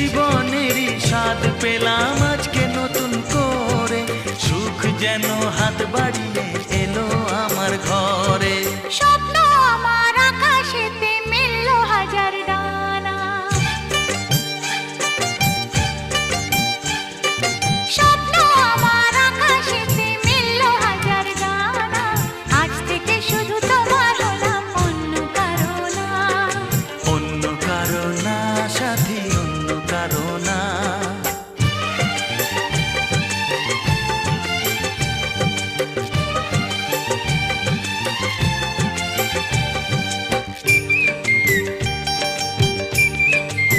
জীবনেরই স্বাদ পেলাম আজকে নতুন করে, সুখ যেন হাত বাড়িয়ে এলো আমার ঘরে। স্বপ্ন আমার আকাশেতে মেলল হাজার ডানা, স্বপ্ন আমার আকাশেতে মেলল হাজার ডানা। আজ থেকে শুধু তোমার হলাম, অন্য কারো না। অন্য কারো না সাথী, অন্য কারো না।